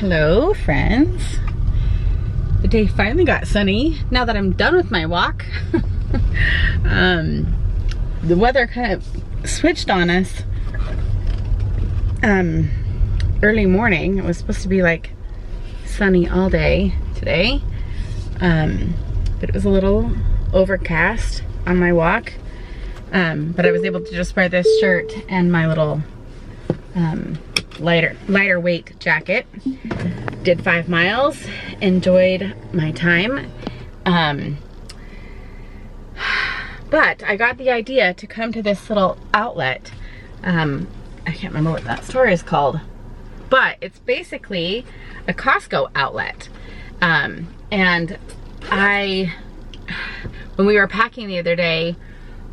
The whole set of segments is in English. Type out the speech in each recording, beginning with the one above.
Hello, friends. The day finally got sunny now that I'm done with my walk. The weather kind of switched on us early morning. It was supposed to be like sunny all day today, but it was a little overcast on my walk. But I was able to just wear this shirt and my little lighter weight jacket. Did 5 miles, enjoyed my time. But I got the idea to come to this little outlet. I can't remember what that store is called, but it's basically a Costco outlet. And when we were packing the other day,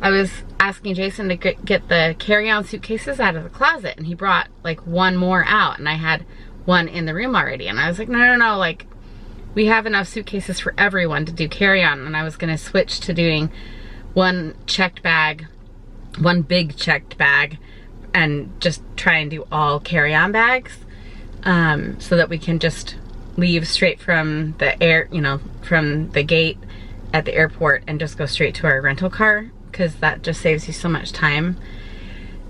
I was asking Jason to get the carry-on suitcases out of the closet, and he brought like one more out, and I had one in the room already. And I was like, no, like we have enough suitcases for everyone to do carry-on. And I was gonna switch to doing one checked bag, one big checked bag, and just try and do all carry-on bags, so that we can just leave straight from the from the gate at the airport and just go straight to our rental car, because that just saves you so much time.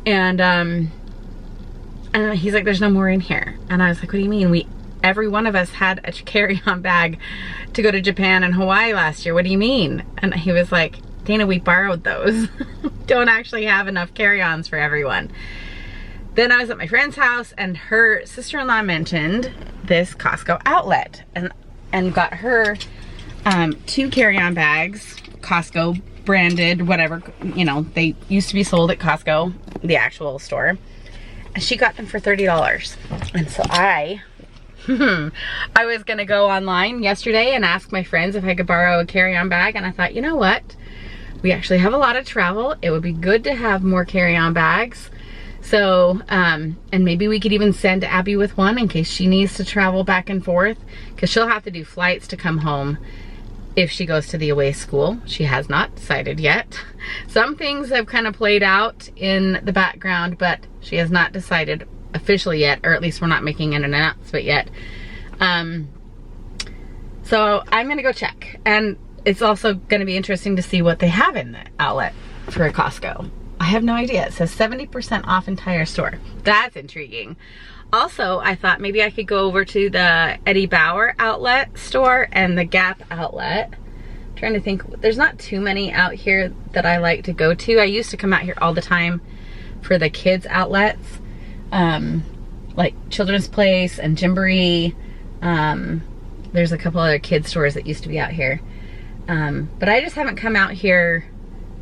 And he's like, there's no more in here. And I was like, what do you mean? Every one of us had a carry-on bag to go to Japan and Hawaii last year. What do you mean? And he was like, Dana, we borrowed those. Don't actually have enough carry-ons for everyone. Then I was at my friend's house, and her sister-in-law mentioned this Costco outlet, and got her 2 carry-on bags, Costco branded, whatever, they used to be sold at Costco, the actual store. And she got them for $30. And so I was gonna go online yesterday and ask my friends if I could borrow a carry-on bag, and I thought, you know what? We actually have a lot of travel. It would be good to have more carry-on bags. So, and maybe we could even send Abby with one in case she needs to travel back and forth, because she'll have to do flights to come home if she goes to the away school. She has not decided yet. Some things have kind of played out in the background, but she has not decided officially yet, or at least we're not making an announcement yet. So I'm gonna go check. And it's also gonna be interesting to see what they have in the outlet for a Costco. I have no idea. It says 70% off entire store. That's intriguing. Also, I thought maybe I could go over to the Eddie Bauer outlet store and the Gap outlet. I'm trying to think, there's not too many out here that I like to go to. I used to come out here all the time for the kids outlets, like Children's Place and Gymboree. There's a couple other kids stores that used to be out here. But I just haven't come out here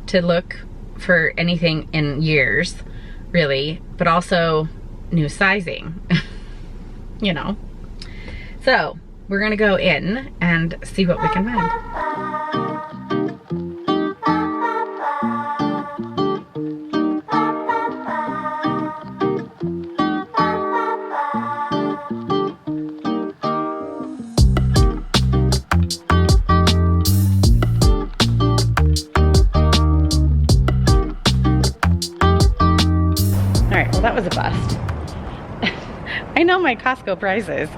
to look for anything in years, really, but also new sizing, So we're gonna go in and see what we can find. All right, well, that was a bust. I know my Costco prices,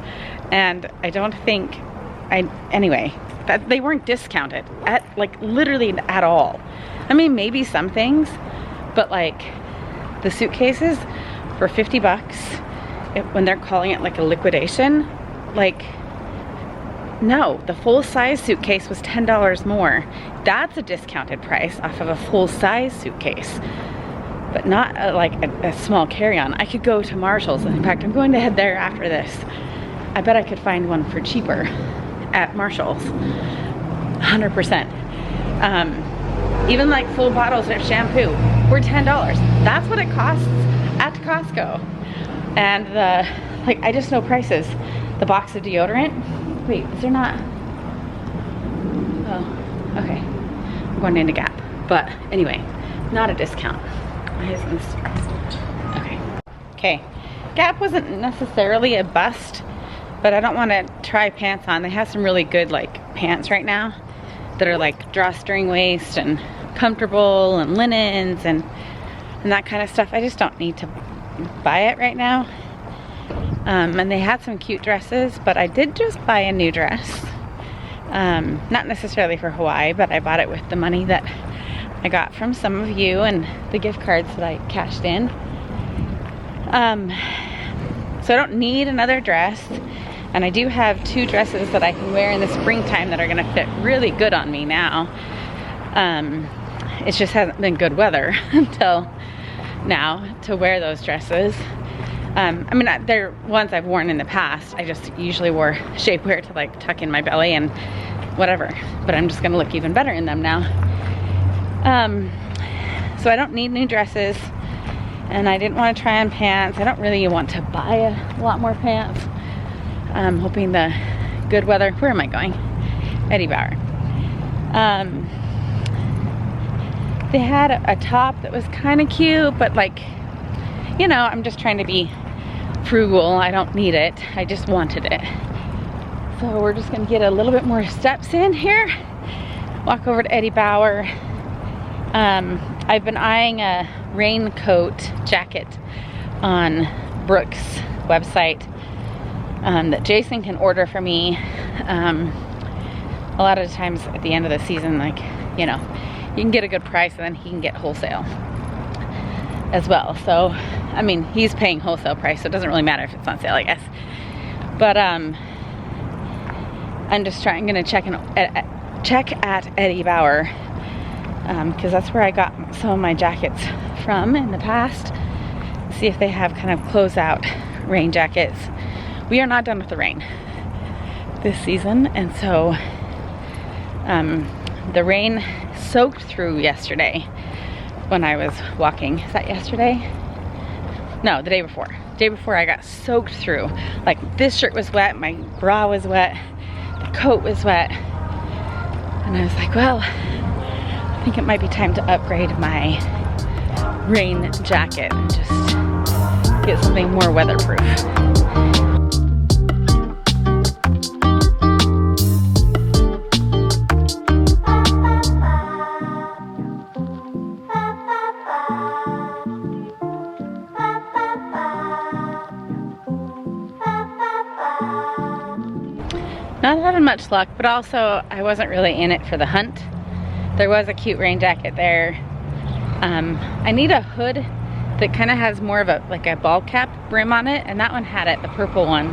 and I don't think anyway, that they weren't discounted at literally at all. I mean, maybe some things, but like the suitcases for 50 bucks, when they're calling it like a liquidation, no, the full size suitcase was $10 more. That's a discounted price off of a full size suitcase. But not a small carry-on. I could go to Marshall's. In fact, I'm going to head there after this. I bet I could find one for cheaper at Marshall's, 100%. Even like full bottles of shampoo were $10. That's what it costs at Costco. And I just know prices. The box of deodorant. Wait, is there not? Oh, okay. I'm going into Gap. But anyway, not a discount. Okay. Gap wasn't necessarily a bust, but I don't want to try pants on. They have some really good pants right now that are drawstring waist and comfortable, and linens and that kind of stuff. I just don't need to buy it right now. And they had some cute dresses, but I did just buy a new dress. Not necessarily for Hawaii, but I bought it with the money that I got from some of you and the gift cards that I cashed in. So I don't need another dress. And I do have 2 dresses that I can wear in the springtime that are gonna fit really good on me now. It just hasn't been good weather until now to wear those dresses. I mean, they're ones I've worn in the past. I just usually wore shapewear to like tuck in my belly and whatever, but I'm just gonna look even better in them now. So I don't need new dresses, and I didn't want to try on pants. I don't really want to buy a lot more pants. I'm hoping the good weather, where am I going? Eddie Bauer. They had a top that was kind of cute, but like, you know, I'm just trying to be frugal. I don't need it. I just wanted it. So we're just gonna get a little bit more steps in here. Walk over to Eddie Bauer. I've been eyeing a raincoat jacket on Brooke's website that Jason can order for me. A lot of times at the end of the season, like, you know, you can get a good price and then he can get wholesale as well. So, I mean, he's paying wholesale price, so it doesn't really matter if it's on sale, I guess. But I'm just gonna check at Eddie Bauer, because that's where I got some of my jackets from in the past. See if they have kind of closeout rain jackets. We are not done with the rain this season, and so the rain soaked through yesterday when I was walking. Is that yesterday? No, the day before. The day before I got soaked through. Like, this shirt was wet, my bra was wet, the coat was wet. And I was like, well, I think it might be time to upgrade my rain jacket and just get something more weatherproof. Not having much luck, but also I wasn't really in it for the hunt. There was a cute rain jacket there. I need a hood that kind of has more of a like a ball cap brim on it, and that one had it, the purple one,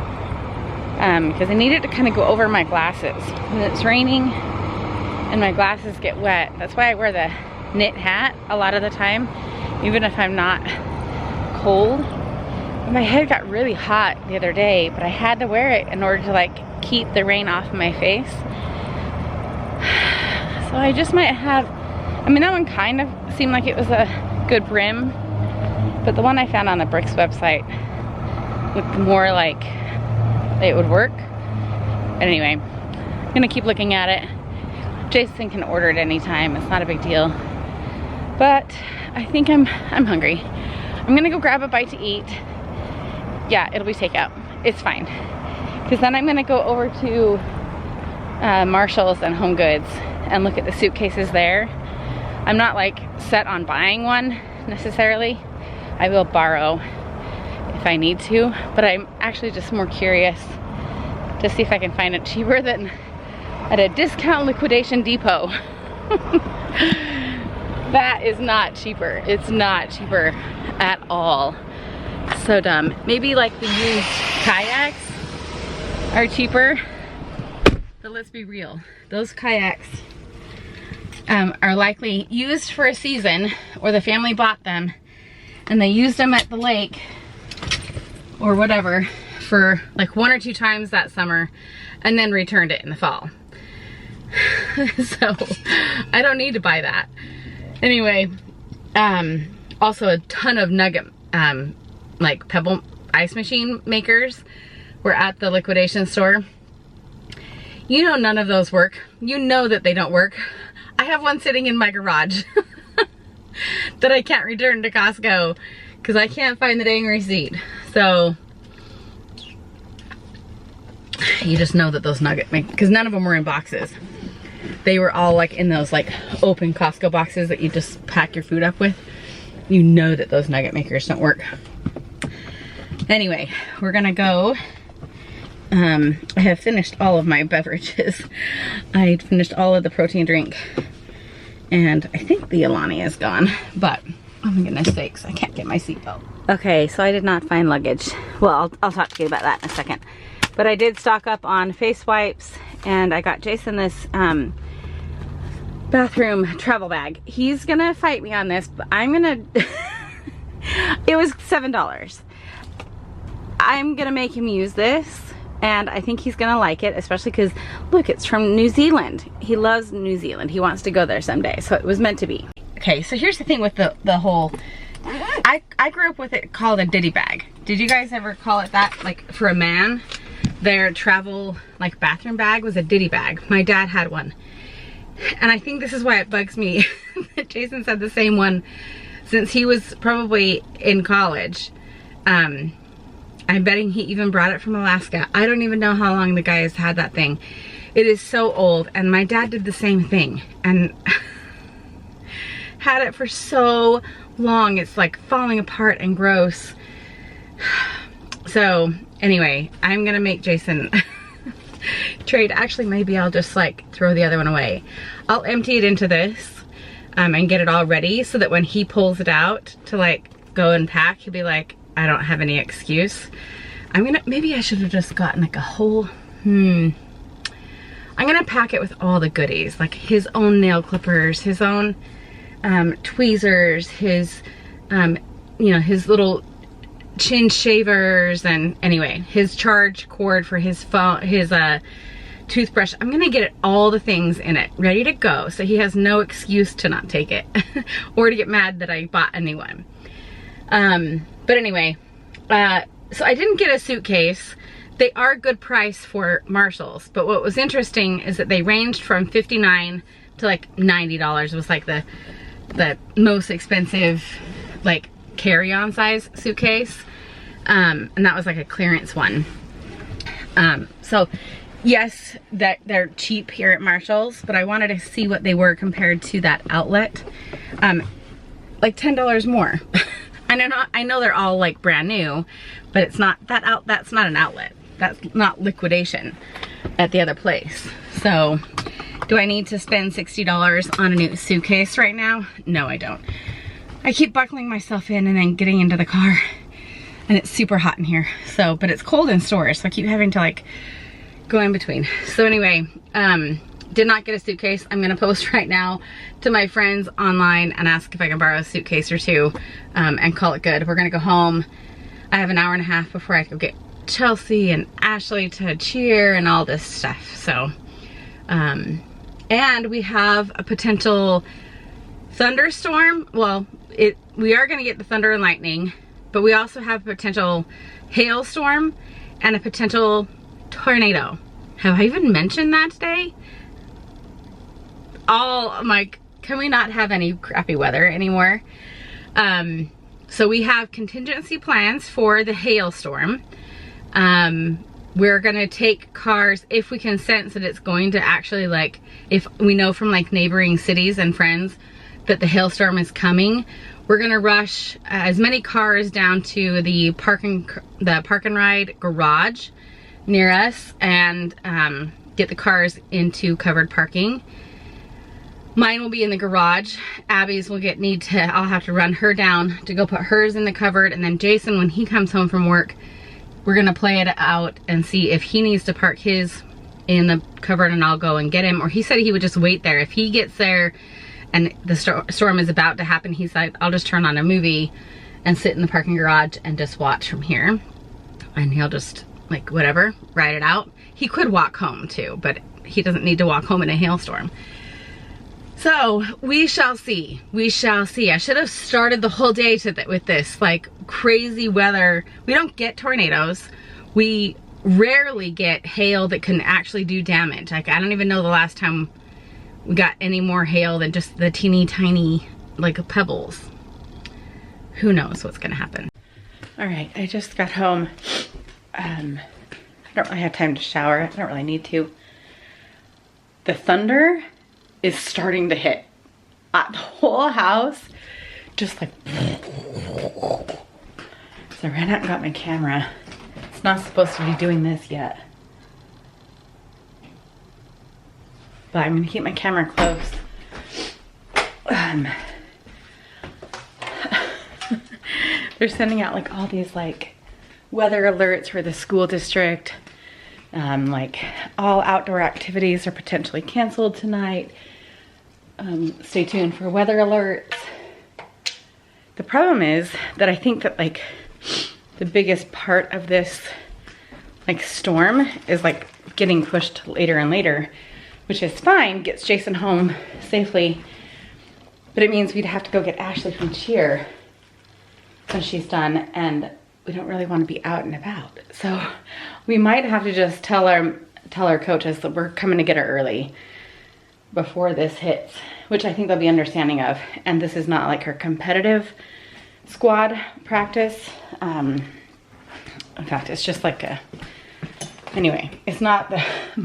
because I need it to kind of go over my glasses. When it's raining and my glasses get wet, that's why I wear the knit hat a lot of the time, even if I'm not cold. My head got really hot the other day, but I had to wear it in order to like keep the rain off my face. So I just might have, I mean, that one kind of seemed like it was a good brim, but the one I found on the Brooks website looked more like it would work. Anyway, I'm gonna keep looking at it. Jason can order it anytime, it's not a big deal. But I think I'm hungry. I'm gonna go grab a bite to eat. Yeah, it'll be takeout. It's fine. Because then I'm gonna go over to Marshall's and Home Goods and look at the suitcases there. I'm not like set on buying one necessarily. I will borrow if I need to, but I'm actually just more curious to see if I can find it cheaper than at a discount liquidation depot. That is not cheaper. It's not cheaper at all. So dumb. Maybe like the used kayaks are cheaper, but let's be real. Those kayaks are likely used for a season, or the family bought them and they used them at the lake or whatever for like 1 or 2 times that summer and then returned it in the fall. So I don't need to buy that. Anyway, also a ton of nugget, like pebble ice machine makers were at the liquidation store. You know none of those work. You know that they don't work. I have one sitting in my garage that I can't return to Costco because I can't find the dang receipt. So you just know that those nugget make, because none of them were in boxes. They were all like in those like open Costco boxes that you just pack your food up with. You know that those nugget makers don't work. Anyway, we're gonna go. I have finished all of my beverages. I finished all of the protein drink, and I think the Alani is gone, but oh my goodness sakes, I can't get my seatbelt. Okay, so I did not find luggage. Well, I'll talk to you about that in a second. But I did stock up on face wipes, and I got Jason this bathroom travel bag. He's gonna fight me on this, but I'm gonna, it was $7. I'm gonna make him use this, and I think he's gonna like it, especially because, look, it's from New Zealand. He loves New Zealand. He wants to go there someday, so it was meant to be. Okay, so here's the thing with the whole, I grew up with it called a ditty bag. Did you guys ever call it that? Like for a man, their travel like bathroom bag was a ditty bag. My dad had one. And I think this is why it bugs me that Jason said the same one since he was probably in college. I'm betting he even brought it from Alaska. I don't even know how long the guy has had that thing. It is so old, and my dad did the same thing and had it for so long. It's like falling apart and gross. So anyway, I'm gonna make Jason trade. Actually, maybe I'll just like throw the other one away. I'll empty it into this and get it all ready so that when he pulls it out to like go and pack, he'll be like, I don't have any excuse. Maybe I should have just gotten like a whole, I'm gonna pack it with all the goodies, like his own nail clippers, his own tweezers, his, you know, his little chin shavers, and anyway, his charge cord for his phone, his toothbrush. I'm gonna get all the things in it ready to go so he has no excuse to not take it or to get mad that I bought a new one. But anyway, so I didn't get a suitcase. They are a good price for Marshalls, but what was interesting is that they ranged from $59 to like $90. It was like the most expensive like carry-on size suitcase, and that was like a clearance one. So yes, that they're cheap here at Marshalls, but I wanted to see what they were compared to that outlet. Like $10 more. I know they're all like brand new, but it's not that's not an outlet. That's not liquidation at the other place. So do I need to spend $60 on a new suitcase right now? No, I don't. I keep buckling myself in and then getting into the car, and it's super hot in here. So, but it's cold in stores, so I keep having to like go in between. So anyway, did not get a suitcase. I'm gonna post right now to my friends online and ask if I can borrow a suitcase or two, and call it good. We're gonna go home. I have an hour and a half before I go get Chelsea and Ashley to cheer and all this stuff. So, and we have a potential thunderstorm. Well, we are gonna get the thunder and lightning, but we also have a potential hailstorm and a potential tornado. Have I even mentioned that today? I'm like, can we not have any crappy weather anymore? So we have contingency plans for the hailstorm. We're gonna take cars if we can sense that it's going to actually, like, if we know from like neighboring cities and friends that the hailstorm is coming, we're gonna rush as many cars down to the park and ride garage near us and get the cars into covered parking. Mine will be in the garage. Abby's will I'll have to run her down to go put hers in the covered, and then Jason, when he comes home from work, we're gonna play it out and see if he needs to park his in the covered and I'll go and get him, or he said he would just wait there. If he gets there and the storm is about to happen, he's like, I'll just turn on a movie and sit in the parking garage and just watch from here. And he'll just, like, whatever, ride it out. He could walk home too, but he doesn't need to walk home in a hailstorm. So we shall see. We shall see. I should have started the whole day with this like crazy weather. We don't get tornadoes. We rarely get hail that can actually do damage. Like, I don't even know the last time we got any more hail than just the teeny tiny like pebbles. Who knows what's gonna happen. All right, I just got home. I don't really have time to shower. I don't really need to. The thunder is starting to hit. The whole house just like, so I ran out and got my camera. It's not supposed to be doing this yet. But I'm gonna keep my camera close. They're sending out like all these like weather alerts for the school district. Like all outdoor activities are potentially canceled tonight. Stay tuned for weather alerts. The problem is that I think that like the biggest part of this like storm is like getting pushed later and later, which is fine, gets Jason home safely, but it means we'd have to go get Ashley from cheer when she's done, and we don't really want to be out and about. So we might have to just tell our coaches that we're coming to get her early before this hits, which I think they'll be understanding of. And this is not like her competitive squad practice. In fact, it's just like anyway, it's not the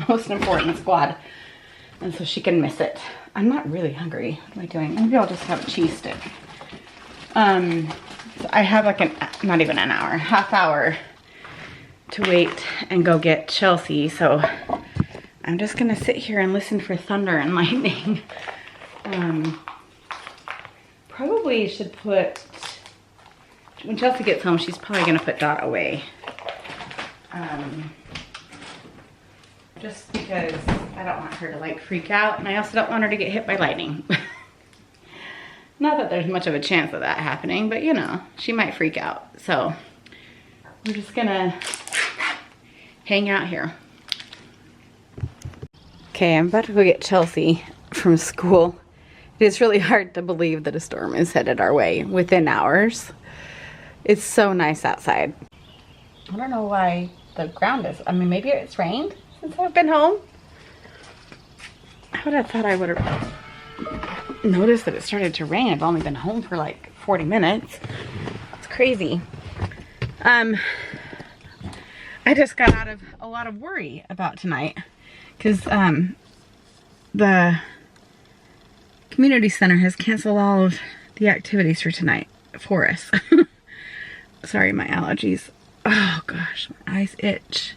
most important squad. And so she can miss it. I'm not really hungry. What am I doing? Maybe I'll just have a cheese stick. So I have like not even an hour, half hour to wait and go get Chelsea. So I'm just gonna sit here and listen for thunder and lightning. Probably should put, when Chelsea gets home, she's probably gonna put Dot away. Just because I don't want her to like freak out, and I also don't want her to get hit by lightning. Not that there's much of a chance of that happening, but you know, she might freak out. So we're just gonna hang out here. Okay, I'm about to go get Chelsea from school. It is really hard to believe that a storm is headed our way within hours. It's so nice outside. I don't know why the ground is, I mean, maybe it's rained since I've been home. I would have thought I would have noticed that it started to rain. I've only been home for like 40 minutes. It's crazy. I just got out of a lot of worry about tonight because the community center has canceled all of the activities for tonight for us. Sorry, my allergies. Oh gosh, my eyes itch.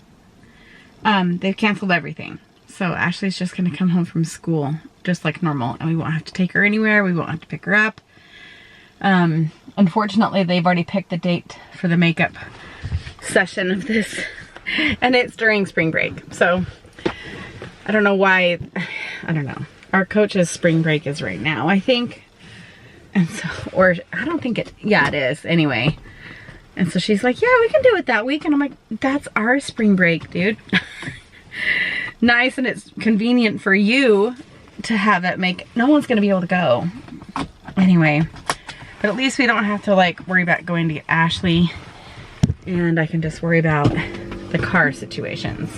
They've canceled everything. So Ashley's just gonna come home from school just like normal, and we won't have to take her anywhere. We won't have to pick her up. Unfortunately, they've already picked the date for the makeup session of this, and it's during spring break. So I don't know why, I don't know. Our coach's spring break is right now, I think. And so, or I don't think it, yeah, it is anyway. And so she's like, yeah, we can do it that week. And I'm like, that's our spring break, dude. Nice, and it's convenient for you to have it make, no one's gonna be able to go. Anyway, but at least we don't have to like worry about going to get Ashley, and I can just worry about the car situations.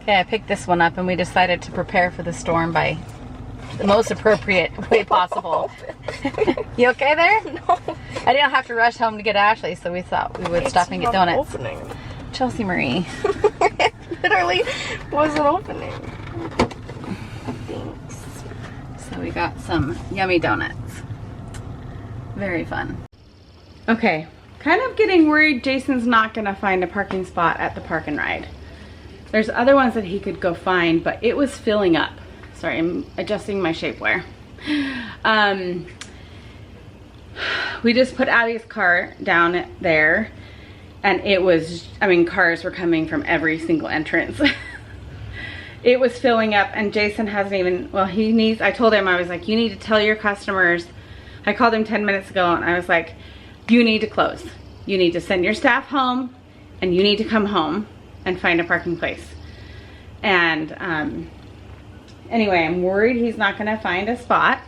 Okay, I picked this one up and we decided to prepare for the storm by the most appropriate way possible. You okay there? No. I didn't have to rush home to get Ashley, so we thought we would stop and get donuts. Opening. Chelsea Marie. It literally wasn't opening. Thanks. So we got some yummy donuts. Very fun. Okay, kind of getting worried Jason's not gonna find a parking spot at the park and ride. There's other ones that he could go find, but it was filling up. Sorry, I'm adjusting my shapewear. We just put Abby's car down there, and it was, I mean, cars were coming from every single entrance. It was filling up, and Jason hasn't even, well, he needs, I told him, I was like, you need to tell your customers, I called him 10 minutes ago, and I was like, you need to close. You need to send your staff home, and you need to come home and find a parking place. And anyway, I'm worried he's not gonna find a spot.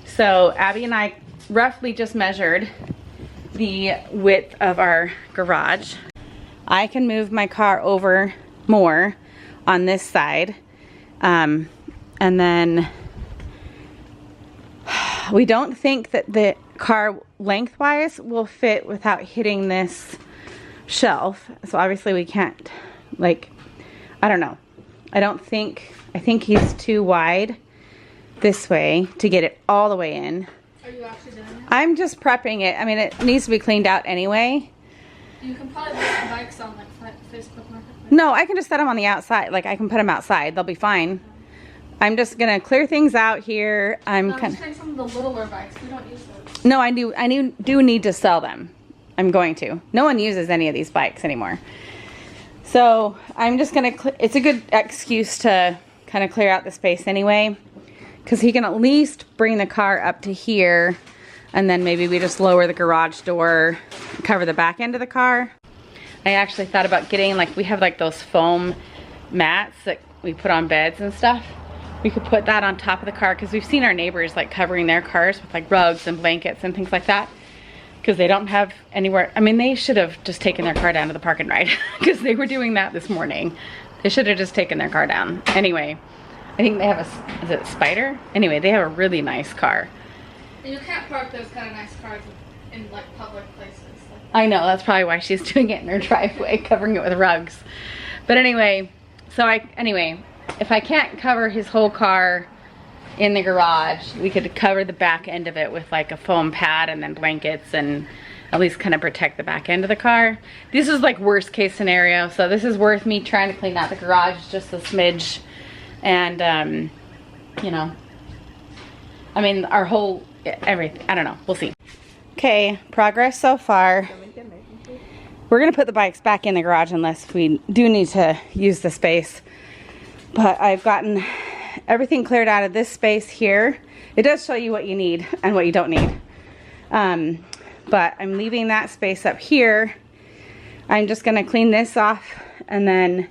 So Abby and I roughly just measured the width of our garage. I can move my car over more on this side. And then we don't think that the car lengthwise will fit without hitting this shelf. So obviously we can't, like, I don't know. I think he's too wide this way to get it all the way in. Are you actually doing it? I'm just prepping it. I mean, it needs to be cleaned out anyway. You can probably put the bikes on like Facebook Marketplace. No, I can just set them on the outside. Like, I can put them outside. They'll be fine. I'm just gonna clear things out here. I'm just take some of the littler bikes. We don't use those. No, I do need to sell them. I'm going to. No one uses any of these bikes anymore. So I'm just gonna, it's a good excuse to kind of clear out the space anyway, because he can at least bring the car up to here, and then maybe we just lower the garage door, cover the back end of the car. I actually thought about getting, like, we have like those foam mats that we put on beds and stuff. We could put that on top of the car, because we've seen our neighbors like covering their cars with like rugs and blankets and things like that, because they don't have anywhere. I mean, they should have just taken their car down to the park and ride, because they were doing that this morning. They should have just taken their car down. Anyway, I think they have a, is it Spider? Anyway, they have a really nice car. You can't park those kind of nice cars in like public places. I know, that's probably why she's doing it in her driveway, covering it with rugs. But anyway, so if I can't cover his whole car in the garage, we could cover the back end of it with like a foam pad and then blankets, and at least kind of protect the back end of the car. This is like worst case scenario, so this is worth me trying to clean out the garage just a smidge. And you know, I mean, our whole, everything, I don't know, we'll see. Okay, progress so far. We're gonna put the bikes back in the garage unless we do need to use the space. But I've gotten everything cleared out of this space here. It does show you what you need and what you don't need. But I'm leaving that space up here. I'm just gonna clean this off, and then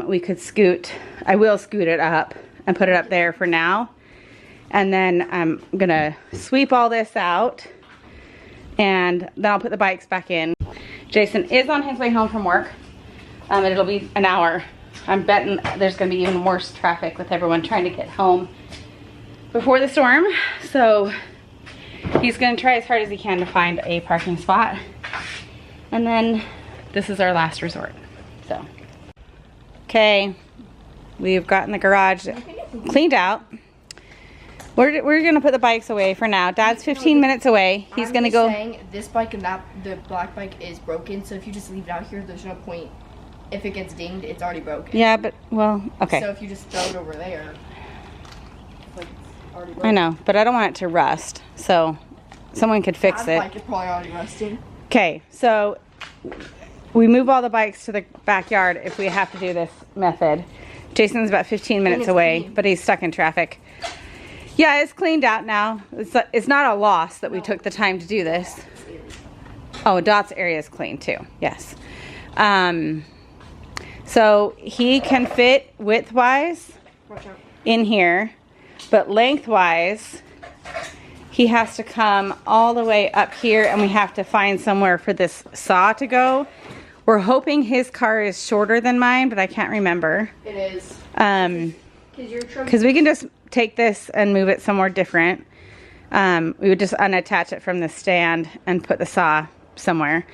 we could I will scoot it up and put it up there for now. And then I'm gonna sweep all this out, and then I'll put the bikes back in. Jason is on his way home from work. It'll be an hour. I'm betting there's gonna be even worse traffic with everyone trying to get home before the storm. So he's gonna try as hard as he can to find a parking spot. And then this is our last resort, so. Okay, we've gotten the garage cleaned out. We're gonna put the bikes away for now. Dad's 15 minutes away. He's gonna go. Saying this bike and the black bike is broken, so if you just leave it out here, there's no point. If it gets dinged, it's already broken. Yeah, but, well, okay. So if you just throw it over there, it's like it's already broken. I know, but I don't want it to rust, so someone could fix it. That bike is probably already rusting. Okay, so we move all the bikes to the backyard if we have to do this method. Jason's about 15 minutes away, clean. but he's stuck in traffic. Yeah, it's cleaned out now. It's not a loss that we took the time to do this. Oh, Dot's area is clean too, yes. So he can fit width-wise in here, but lengthwise, he has to come all the way up here, and we have to find somewhere for this saw to go. We're hoping his car is shorter than mine, but I can't remember. It is. Because we can just take this and move it somewhere different. We would just unattach it from the stand and put the saw somewhere.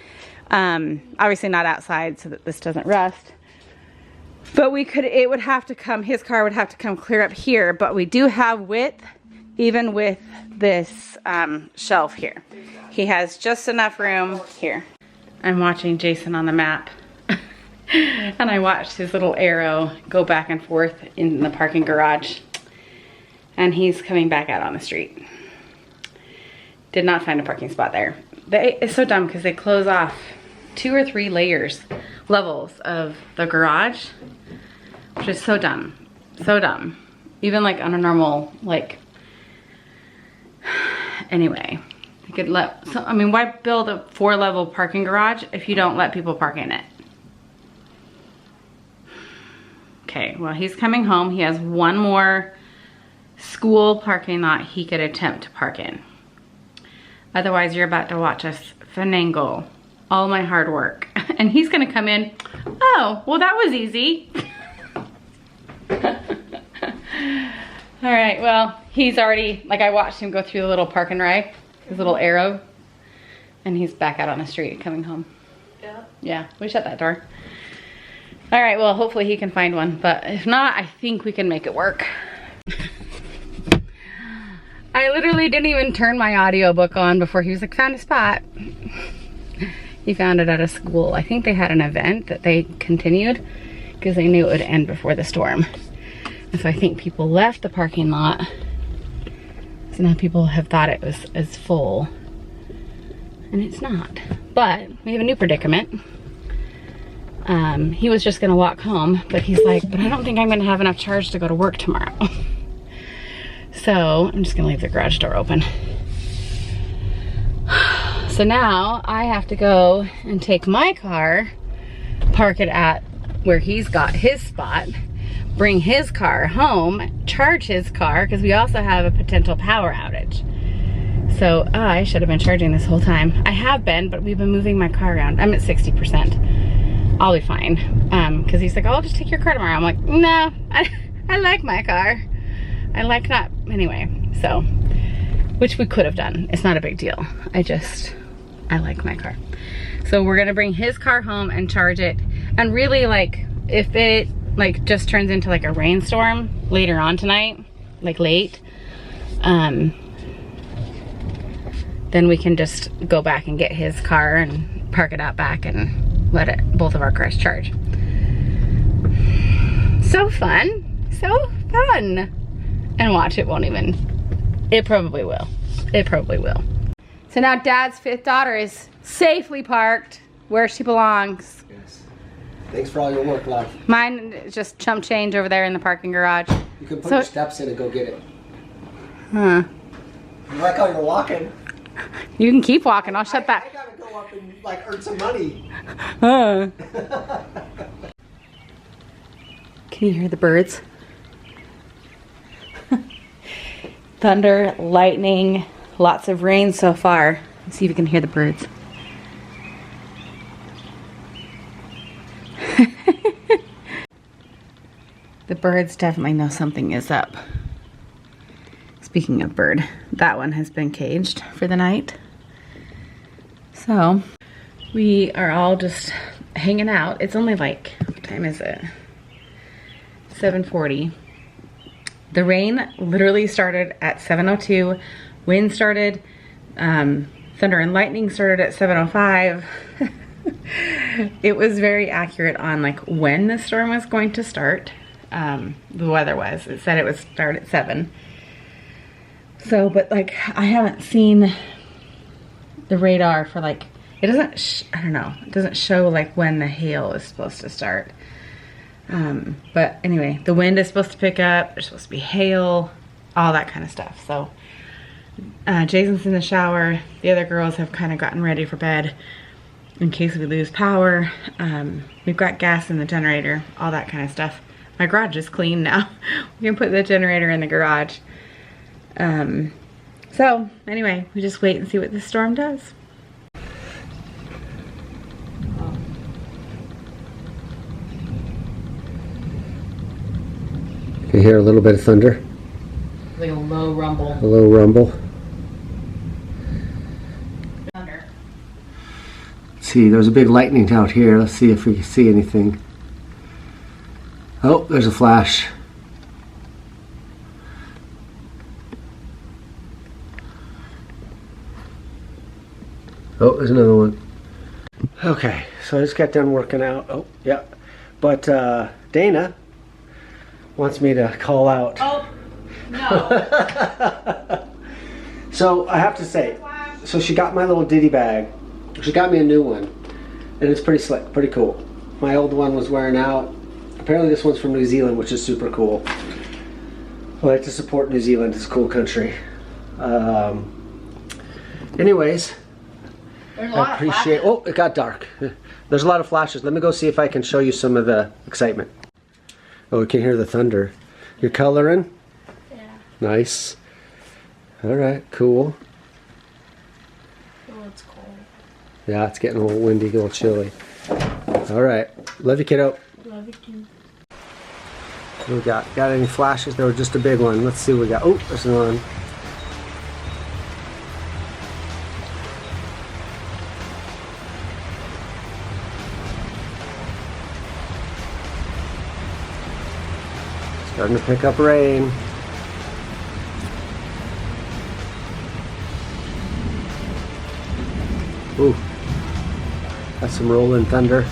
Obviously not outside so that this doesn't rust. But it would have to come, his car would have to come clear up here, but we do have width even with this shelf here. He has just enough room here. I'm watching Jason on the map. And I watched his little arrow go back and forth in the parking garage. And he's coming back out on the street. Did not find a parking spot there. It's so dumb because they close off 2 or 3 levels of the garage, which is so dumb, so dumb. Even like on a normal, like, anyway, you could I mean, why build a 4-level parking garage if you don't let people park in it? Okay, well, he's coming home. He has one more school parking lot he could attempt to park in. Otherwise, you're about to watch us finagle all my hard work. And he's gonna come in, oh, well, that was easy. All right, well, he's already, like, I watched him go through the little park and ride, his little arrow, and he's back out on the street coming home. Yeah. Yeah, we shut that door. All right, well, hopefully he can find one, but if not, I think we can make it work. I literally didn't even turn my audiobook on before he was like, found a spot. He found it at a school. I think they had an event that they continued because they knew it would end before the storm. And so I think people left the parking lot. So now people have thought it was as full. And it's not. But we have a new predicament. He was just gonna walk home, but he's like, but I don't think I'm gonna have enough charge to go to work tomorrow. So I'm just gonna leave the garage door open. So now I have to go and take my car, park it at where he's got his spot, bring his car home, charge his car, because we also have a potential power outage. So I should have been charging this whole time. I have been, but we've been moving my car around. I'm at 60%. I'll be fine. Because he's like, oh, I'll just take your car tomorrow. I'm like, no, I like my car. I like not, anyway, so, which we could have done. It's not a big deal. I like my car. So we're gonna bring his car home and charge it. And really, like, if it like just turns into like a rainstorm later on tonight, like late, then we can just go back and get his car and park it out back and let both of our cars charge. So fun, so fun. And watch, it won't even, it probably will. It probably will. So now Dad's 5th daughter is safely parked where she belongs. Yes. Thanks for all your work, love. Mine is just chump change over there in the parking garage. You can put your steps in and go get it. Huh. You like how you're walking? You can keep walking, I'll shut that. I gotta go up and like earn some money. Huh. Can you hear the birds? Thunder, lightning, lots of rain so far. Let's see if you can hear the birds. The birds definitely know something is up. Speaking of bird, that one has been caged for the night. So we are all just hanging out. It's only like, what time is it? 7:40. The rain literally started at 7:02. Wind started, thunder and lightning started at 7:05. It was very accurate on like when the storm was going to start. The weather was. It said it would start at 7. So, but like I haven't seen the radar for like, it doesn't, I don't know, it doesn't show like when the hail is supposed to start. But anyway, the wind is supposed to pick up, there's supposed to be hail, all that kind of stuff. So Jason's in the shower. The other girls have kind of gotten ready for bed in case we lose power. We've got gas in the generator, all that kind of stuff. My garage is clean now. We can put the generator in the garage. So anyway, we just wait and see what this storm does. You hear a little bit of thunder? Like a low rumble. A low rumble. Thunder. Let's see, there's a big lightning out here. Let's see if we can see anything. Oh, there's a flash. Oh, there's another one. Okay, so I just got done working out. Oh, yeah. But Dana wants me to call out. Oh, no. So I have to say, so she got my little ditty bag. She got me a new one, and it's pretty slick, pretty cool. My old one was wearing out. Apparently this one's from New Zealand, which is super cool. I like to support New Zealand. It's a cool country. Anyways, There's a lot I appreciate. of flashes. Oh, it got dark. There's a lot of flashes. Let me go see if I can show you some of the excitement. Oh, we can hear the thunder. You're coloring? Yeah. Nice. All right, cool. Oh, it's cold. Yeah, it's getting a little windy, a little chilly. All right, love you, kiddo. Love you too. What we got? Got any flashes? There was just a big one. Let's see what we got. Oh, there's another one. Starting to pick up rain. Ooh, that's some rolling thunder.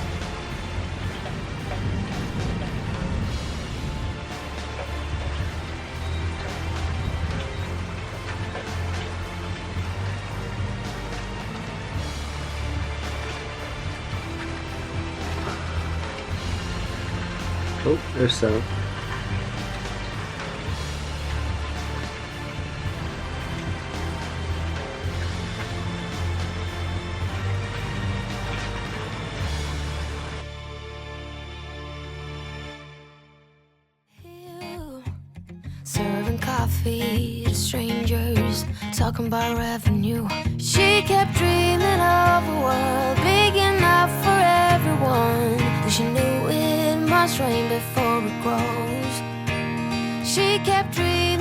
Oh, there's some. Serving coffee to strangers, talking about revenue. She kept dreaming of a world big enough for everyone. But she knew it must rain before it grows. She kept dreaming.